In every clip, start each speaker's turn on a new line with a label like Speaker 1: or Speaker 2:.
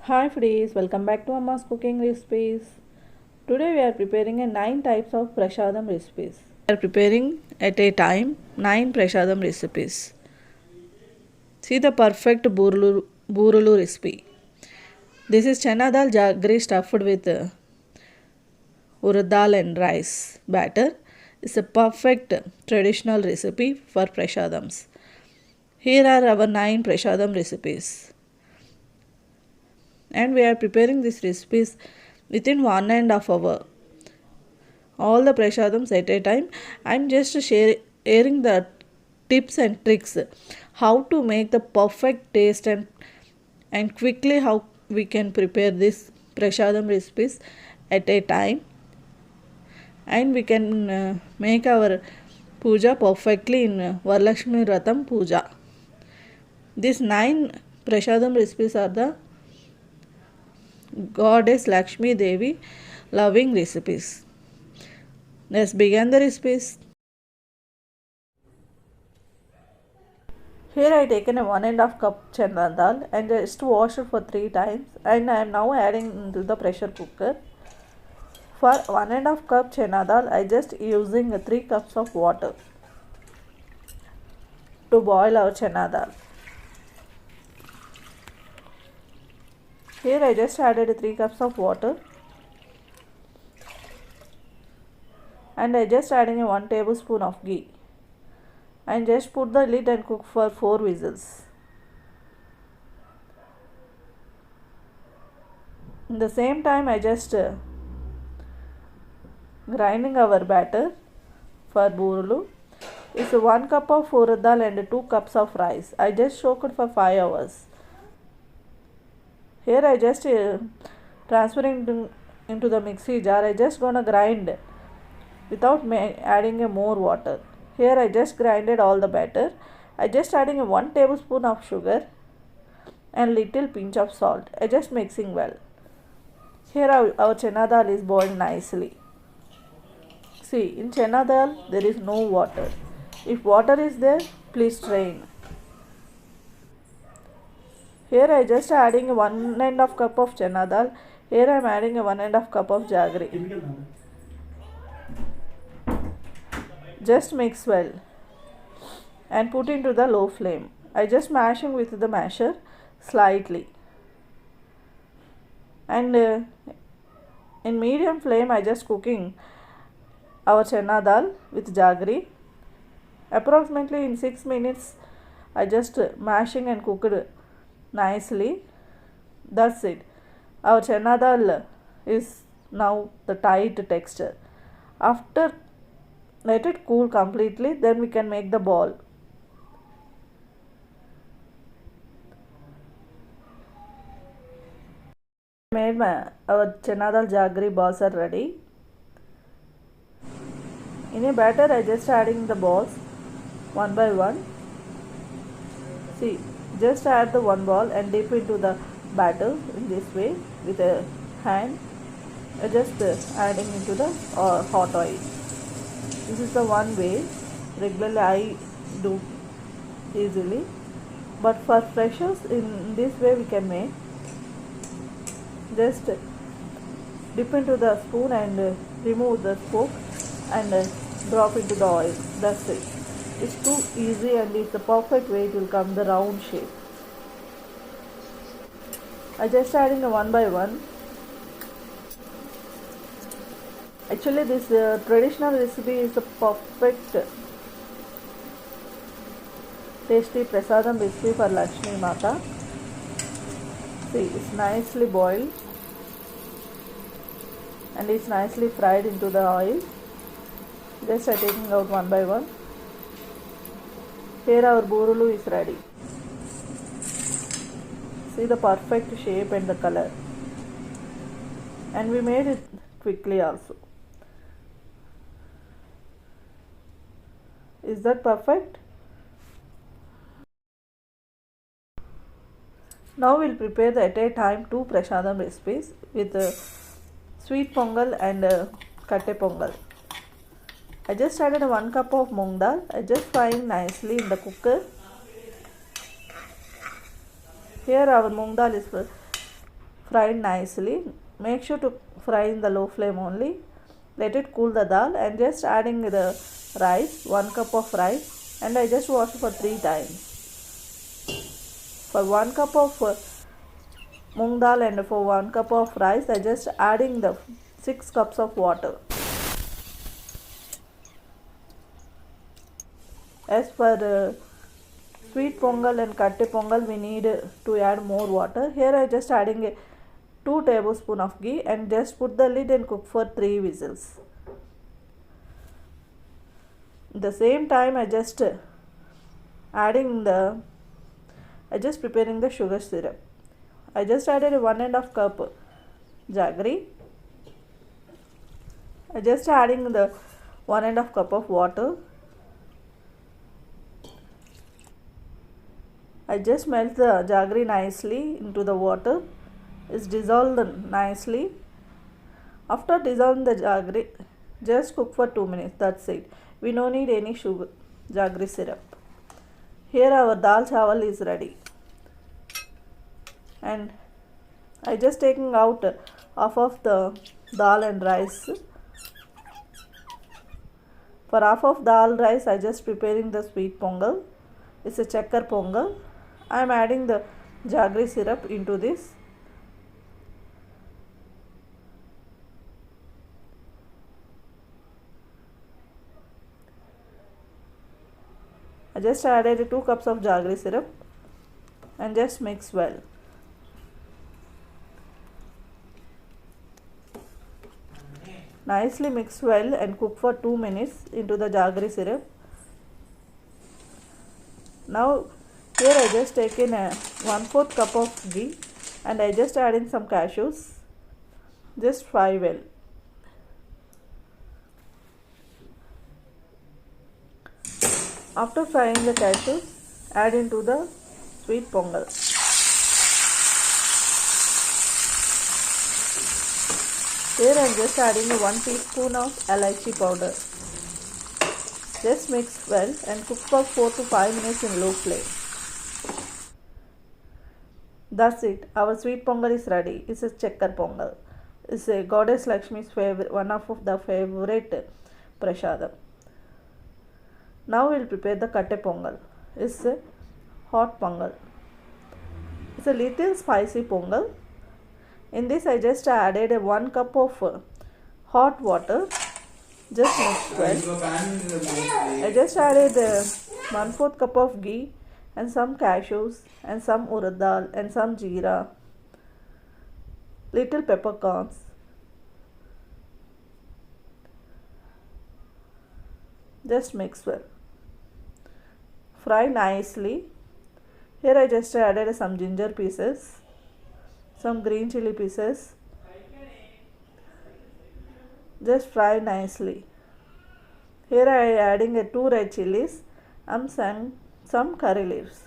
Speaker 1: Hi foodies, welcome back to Amma's cooking recipes. Today we are preparing a 9 types of prashadam recipes. We are preparing at a time 9 prashadam recipes. See the perfect burulu recipe. This is chana dal jaggery stuffed with urad dal and rice batter. It's a perfect traditional recipe for prashadams. Here are our 9 prashadam recipes. And we are preparing these recipes within 1.5 hours. All the prashadams at a time. I'm just sharing the tips and tricks how to make the perfect taste and quickly how we can prepare this prashadam recipes at a time, and we can make our puja perfectly in Varalakshmi Vratam puja. These 9 prashadam recipes are the goddess Lakshmi Devi loving recipes. Let's begin the recipes. Here I taken a 1.5 cup chana dal and just washed it for 3 times, and I am now adding into the pressure cooker. For 1.5 cup chana dal I just using 3 cups of water to boil our chana dal. Here I just added 3 cups of water and I just adding a 1 tablespoon of ghee and just put the lid and cook for 4 whistles. In the same time I just grinding our batter for burulu. It's 1 cup of urad dal and 2 cups of rice. I just soaked for 5 hours. Here I just transferring into the mixie jar. I just gonna grind without adding a more water. Here I just grinded all the batter. I just adding a 1 tablespoon of sugar and little pinch of salt. I just mixing well. Here our chana dal is boiled nicely. See, in chana dal there is no water. If water is there, please strain. Here I just adding 1.5 cup of chana dal. Here I am adding a 1.5 cup of jaggery. Just mix well and put into the low flame. I just mashing with the masher slightly, and in medium flame I just cooking our chana dal with jaggery. Approximately in 6 minutes I just mashing and cooked nicely. That's it. Our chana dal is now the tight texture. After let it cool completely, then we can make the ball. Made our chana dal jaggery balls are ready. In a batter I just adding the balls one by one. See, just add the one ball and dip into the batter in this way with a hand. Just adding into the hot oil. This is the one way regularly I do easily, but for freshers in this way we can make. Just dip into the spoon and remove the spoke and drop into the oil. That's it. It's too easy and it's the perfect way it will come the round shape. I just adding a one by one. Actually this traditional recipe is a perfect tasty prasadam recipe for Lakshmi Mata. See, it's nicely boiled and it's nicely fried into the oil. Just taking out one by one. Here our burulu is ready. See the perfect shape and the color. And we made it quickly also. Is that perfect? Now we'll prepare at a time 2 prashadam recipes with sweet pongal and katte pongal. I just added 1 cup of moong dal. I just frying nicely in the cooker. Here our moong dal is fried nicely. Make sure to fry in the low flame only. Let it cool the dal and just adding the rice, 1 cup of rice, and I just wash for 3 times. For 1 cup of moong dal and for 1 cup of rice, I just adding the 6 cups of water. As for sweet pongal and katte pongal, we need to add more water. Here I just adding a 2 tablespoons of ghee and just put the lid and cook for 3 whistles. At the same time I just preparing the sugar syrup. I just added 1.5 cup jaggery. I just adding the 1.5 cup of water. I just melt the jaggery nicely into the water. It's dissolved nicely. After dissolving the jaggery, just cook for 2 minutes. That's it. We no need any sugar jaggery syrup. Here our dal chawal is ready. And I just taking out half of the dal and rice. For half of dal rice, I just preparing the sweet pongal. It's a checker pongal. I am adding the jaggery syrup into this. I just added 2 cups of jaggery syrup and just mix well. Nicely mix well and cook for 2 minutes into the jaggery syrup. Now here I just taken a 1/4 cup of ghee and I just adding some cashews. Just fry well. After frying the cashews, add into the sweet pongal. Here I am just adding 1 teaspoon of elaichi powder. Just mix well and cook for 4 to 5 minutes in low flame. That's it. Our sweet pongal is ready. It's a checker pongal. It's a goddess Lakshmi's favorite, one of the favorite prasadam. Now we'll prepare the katte pongal. It's a hot pongal. It's a little spicy pongal. In this I just added 1 cup of hot water. Just mix well. I just added 1/4 cup of ghee and some cashews and some urad dal and some jeera, little peppercorns. Just mix well. Fry nicely. Here I just added some ginger pieces, some green chili pieces. Just fry nicely. Here I adding 2 red chilies and some curry leaves.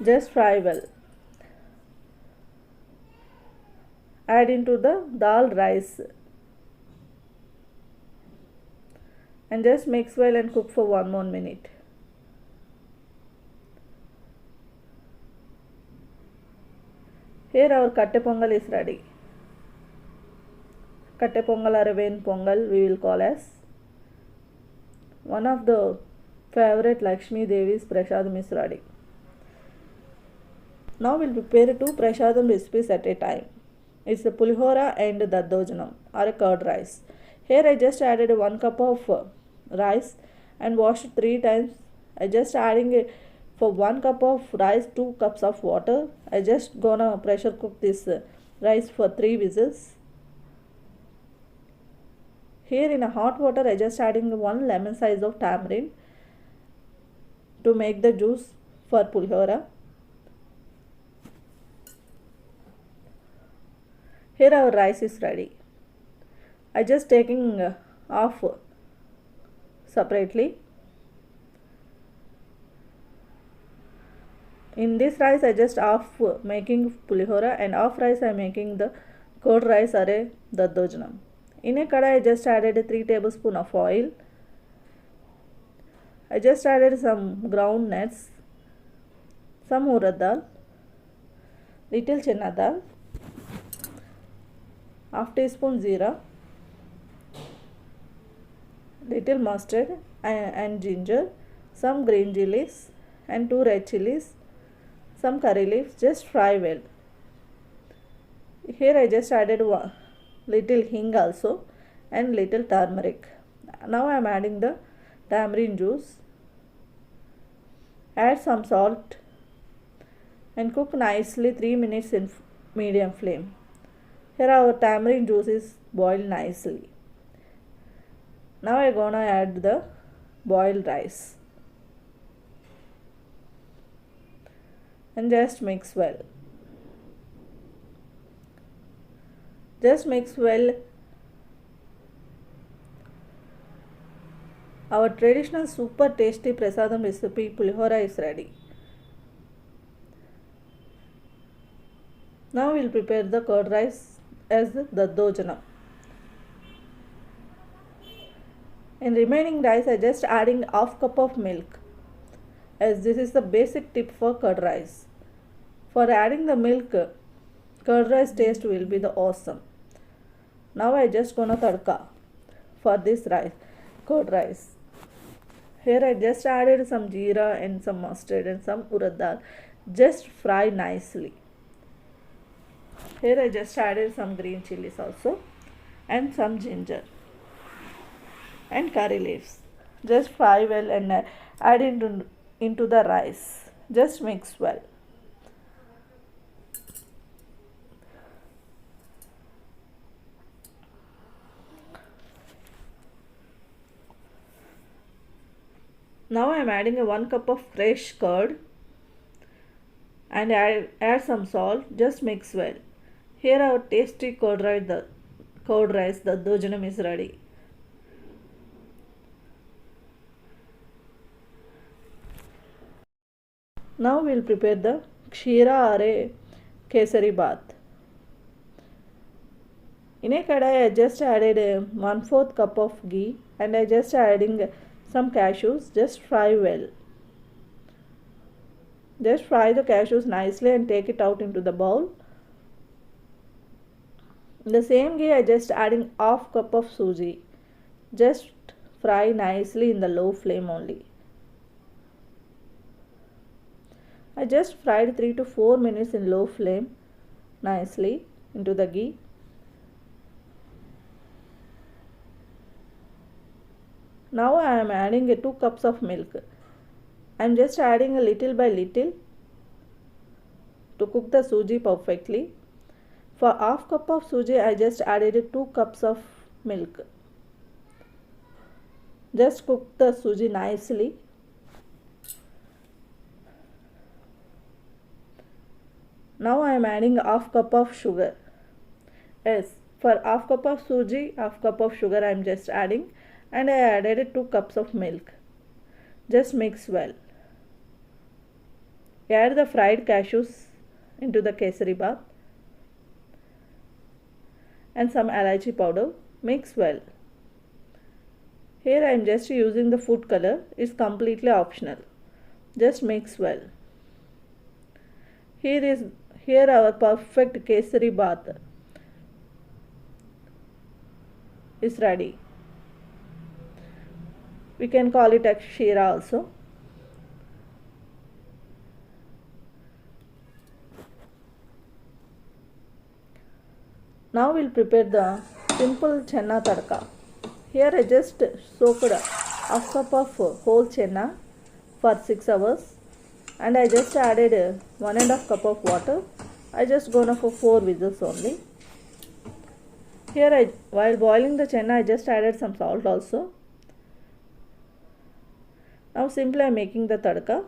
Speaker 1: Just fry well. Add into the dal rice and just mix well and cook for 1 more minute. Here our katte pongal is ready. Katte pongal or vein pongal we will call as. One of the favorite Lakshmi Devi's prasadam is ready. Now we'll prepare 2 prasadam recipes at a time. It's the pulihora and daddojanam or a curd rice. Here I just added 1 cup of rice and washed 3 times. I just adding for 1 cup of rice 2 cups of water. I just gonna pressure cook this rice for 3 whistles. Here in a hot water I just adding 1 lemon size of tamarind to make the juice for pulihora. Here our rice is ready. I just taking off separately. In this rice I just half making pulihora and half rice I am making the curd rice or a daddojanam. In a kadai I just added 3 tablespoons of oil. I just added some ground nuts, some urad dal, little chana dal, half teaspoon jeera, little mustard and ginger, some green chilies and 2 red chilies, some curry leaves. Just fry well. Here I just added one little hing also and little turmeric. Now I am adding the tamarind juice. Add some salt and cook nicely 3 minutes in medium flame. Here our tamarind juice is boiled nicely. Now I am gonna add the boiled rice and just mix well. Just mix well. Our traditional super tasty prasadam recipe pulihora is ready. Now we will prepare the curd rice as the daddojana. In remaining rice I just adding half cup of milk, as this is the basic tip for curd rice. For adding the milk, curd rice taste will be the awesome. Now I just gonna tadka for this rice, curd rice. Here I just added some jeera and some mustard and some urad dal. Just fry nicely. Here I just added some green chilies also and some ginger and curry leaves. Just fry well and add into the rice. Just mix well. Now I am adding a 1 cup of fresh curd and add some salt. Just mix well. Here our tasty curd rice, the daddojana is ready. Now we will prepare the kshira or a kesari bath. In a kadai I just added 1/4 cup of ghee and I just adding some cashews. Just fry well. Just fry the cashews nicely and take it out into the bowl. In the same ghee I just adding half cup of suji. Just fry nicely in the low flame only. I just fried 3 to 4 minutes in low flame nicely into the ghee. Now I am adding 2 cups of milk. I am just adding a little by little to cook the suji perfectly. For half cup of suji I just added 2 cups of milk. Just cook the suji nicely. Now I am adding half cup of sugar. Yes, for half cup of suji, half cup of sugar I am just adding, and I added 2 cups of milk. Just mix well. Add the fried cashews into the kesari bath and some elaichi powder. Mix well. Here I am just using the food color. It's completely optional. Just mix well. Here our perfect kesari bath is ready. We can call it a kshira also. Now we'll prepare the simple chana tadka. Here I just soaked half cup of whole chana for 6 hours and I just added 1.5 cup of water. I just gonna for 4 whistles only. Here while boiling the chana I just added some salt also. Now simply I am making the tadka.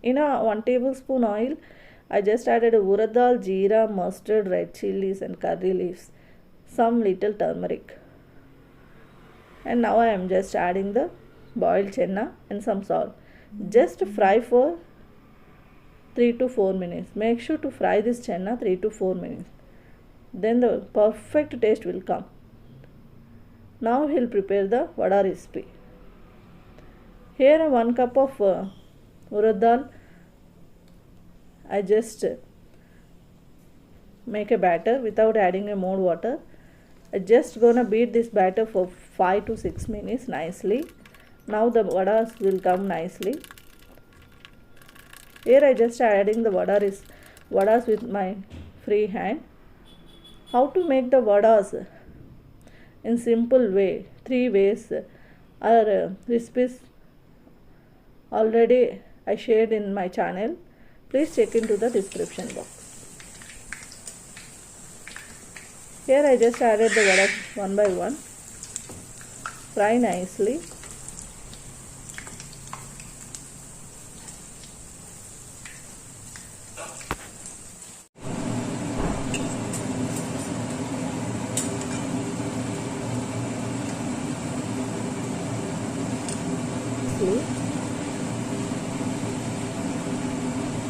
Speaker 1: In a 1 tablespoon oil I just added urad dal, jeera, mustard, red chilies and curry leaves, some little turmeric. And now I am just adding the boiled chana and some salt. Just fry for 3 to 4 minutes. Make sure to fry this chana 3 to 4 minutes. Then the perfect taste will come. Now we'll prepare the vada recipe. Here 1 cup of urad dal I just make a batter without adding a more water. I just gonna beat this batter for 5 to 6 minutes nicely. Now the vadas will come nicely. Here I just adding the vadas with my free hand. How to make the vadas in simple way? 3 ways are recipes already I shared in my channel. Please check into the description box. Here I just added the vadas one by one. Fry nicely.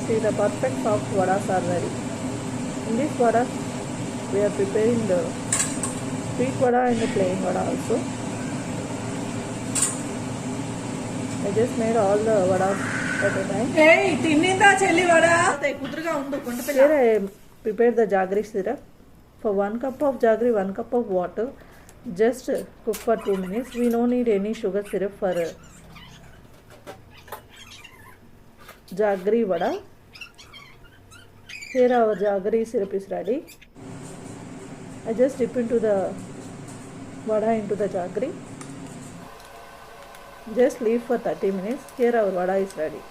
Speaker 1: See, the perfect soft vadas are ready. In this vadas we are preparing the sweet vada and the plain vada also. I just made all the vadas at a time.
Speaker 2: Hey, tinninda chelli vada. Kuduruga undu kondu pilla.
Speaker 1: Here I prepared the jaggery syrup. For 1 cup of jaggery, 1 cup of water. Just cook for 2 minutes. We don't need any sugar syrup for jaggery vada. Here our jaggery syrup is ready. I just dip into the vada into the jaggery. Just leave for 30 minutes. Here our vada is ready.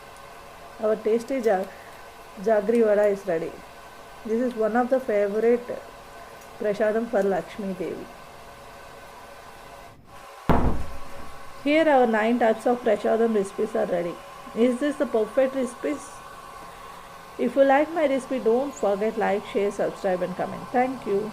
Speaker 1: Our tasty jaggery vada is ready. This is one of the favorite prasadam for Lakshmi Devi. Here our 9 types of prasadam recipes are ready. Is this the perfect recipes? If you like my recipe, don't forget like, share, subscribe and comment. Thank you.